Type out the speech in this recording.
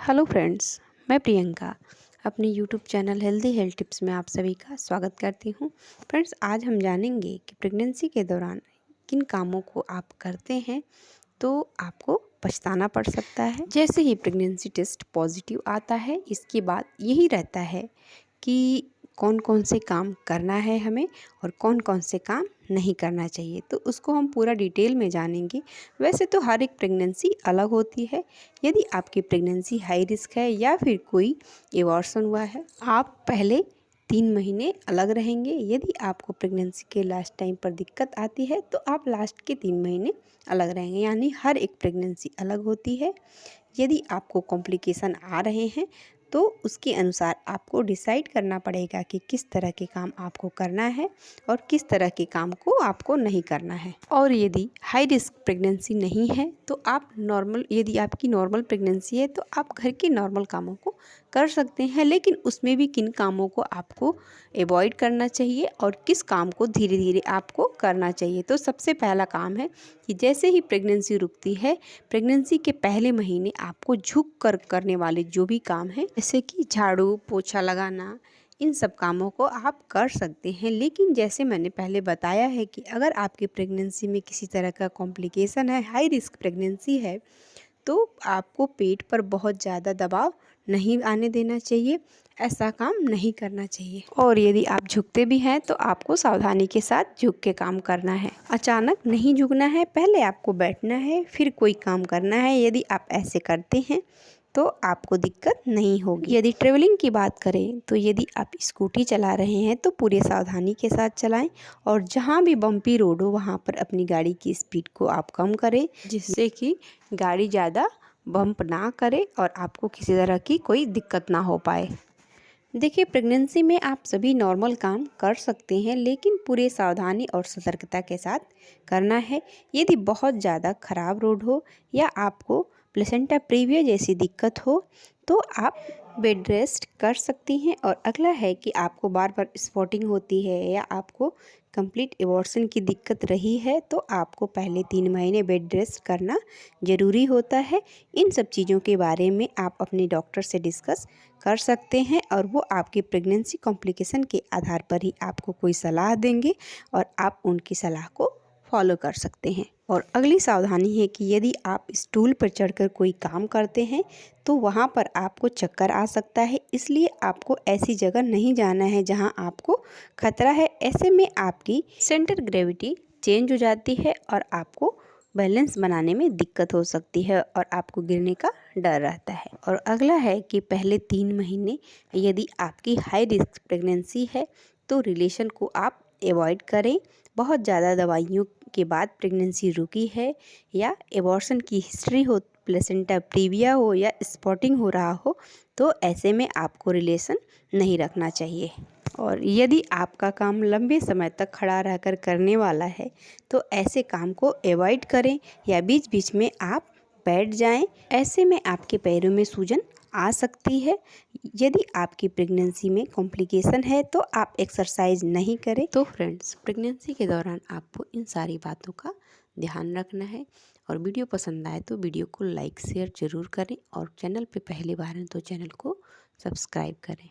Hello friends, मैं प्रियंका अपने YouTube channel healthy health tips में आप सभी का स्वागत करती हूं। फ्रेंड्स, आज हम जानेंगे कि प्रेगनेंसी के दौरान किन कामों को आप करते हैं तो आपको पछताना पड़ सकता है। जैसे ही प्रेगनेंसी टेस्ट पॉजिटिव आता है, इसके बाद यही रहता है कि कौन कौन से काम करना है हमें और कौन कौन से काम नहीं करना चाहिए, तो उसको हम पूरा डिटेल में जानेंगे। वैसे तो हर एक प्रेगनेंसी अलग होती है। यदि आपकी प्रेगनेंसी हाई रिस्क है या फिर कोई एबॉर्शन हुआ है, आप पहले 3 महीने अलग रहेंगे। यदि आपको प्रेगनेंसी के लास्ट टाइम पर दिक्कत आती है तो आप लास्ट के 3 महीने अलग रहेंगे, यानी हर एक प्रेगनेंसी अलग होती है। यदि आपको कॉम्प्लिकेशन आ रहे हैं तो उसके अनुसार आपको डिसाइड करना पड़ेगा कि किस तरह के काम आपको करना है और किस तरह के काम को आपको नहीं करना है। और यदि हाई रिस्क प्रेगनेंसी नहीं है तो आप यदि आपकी नॉर्मल प्रेगनेंसी है तो आप घर के नॉर्मल कामों को कर सकते हैं, लेकिन उसमें भी किन कामों को आपको अवॉइड करना चाहिए और किस काम को धीरे धीरे आपको करना चाहिए। तो सबसे पहला काम है कि जैसे ही प्रेगनेंसी रुकती है, प्रेगनेंसी के पहले महीने आपको झुक कर करने वाले जो भी काम हैं, जैसे कि झाड़ू पोछा लगाना, इन सब कामों को आप कर सकते हैं। लेकिन जैसे मैंने पहले बताया है कि अगर आपकी प्रेगनेंसी में किसी तरह का कॉम्प्लिकेशन है, हाई रिस्क प्रेगनेंसी है, तो आपको पेट पर बहुत ज़्यादा दबाव नहीं आने देना चाहिए, ऐसा काम नहीं करना चाहिए। और यदि आप झुकते भी हैं तो आपको सावधानी के साथ झुक के काम करना है। अचानक नहीं झुकना है, पहले आपको बैठना है फिर कोई काम करना है। यदि आप ऐसे करते हैं तो आपको दिक्कत नहीं होगी। यदि ट्रेवलिंग की बात करें तो यदि आप स्कूटी चला रहे हैं तो पूरी सावधानी के साथ चलाएं और जहां भी बम्पी रोड हो वहां पर अपनी गाड़ी की स्पीड को आप कम करें, जिससे कि गाड़ी ज़्यादा बम्प ना करे और आपको किसी तरह की कोई दिक्कत ना हो पाए। देखिए, प्रेगनेंसी में आप सभी नॉर्मल काम कर सकते हैं, लेकिन पूरे सावधानी और सतर्कता के साथ करना है। यदि बहुत ज़्यादा ख़राब रोड हो या आपको प्लेसेंटा प्रीविया जैसी दिक्कत हो तो आप बेड रेस्ट कर सकती हैं। और अगला है कि आपको बार बार स्पॉटिंग होती है या आपको कंप्लीट एबॉर्शन की दिक्कत रही है तो आपको पहले 3 महीने बेड रेस्ट करना ज़रूरी होता है। इन सब चीज़ों के बारे में आप अपने डॉक्टर से डिस्कस कर सकते हैं और वो आपकी प्रेगनेंसी कॉम्प्लिकेशन के आधार पर ही आपको कोई सलाह देंगे और आप उनकी सलाह को फॉलो कर सकते हैं। और अगली सावधानी है कि यदि आप स्टूल पर चढ़कर कोई काम करते हैं तो वहाँ पर आपको चक्कर आ सकता है, इसलिए आपको ऐसी जगह नहीं जाना है जहाँ आपको खतरा है। ऐसे में आपकी सेंटर ग्रेविटी चेंज हो जाती है और आपको बैलेंस बनाने में दिक्कत हो सकती है और आपको गिरने का डर रहता है। और अगला है कि पहले 3 महीने यदि आपकी हाई रिस्क प्रेगनेंसी है तो रिलेशन को आप अवॉइड करें। बहुत ज़्यादा दवाइयों के बाद प्रेगनेंसी रुकी है या एबॉर्शन की हिस्ट्री हो, प्लेसेंटा प्रीविया हो या स्पॉटिंग हो रहा हो, तो ऐसे में आपको रिलेशन नहीं रखना चाहिए। और यदि आपका काम लंबे समय तक खड़ा रहकर करने वाला है तो ऐसे काम को अवॉइड करें या बीच बीच में आप बैठ जाएं। ऐसे में आपके पैरों में सूजन आ सकती है। यदि आपकी प्रेगनेंसी में कॉम्प्लिकेशन है तो आप एक्सरसाइज नहीं करें। तो फ्रेंड्स, प्रेगनेंसी के दौरान आपको इन सारी बातों का ध्यान रखना है। और वीडियो पसंद आए तो वीडियो को लाइक शेयर ज़रूर करें और चैनल पे पहली बार हैं तो चैनल को सब्सक्राइब करें।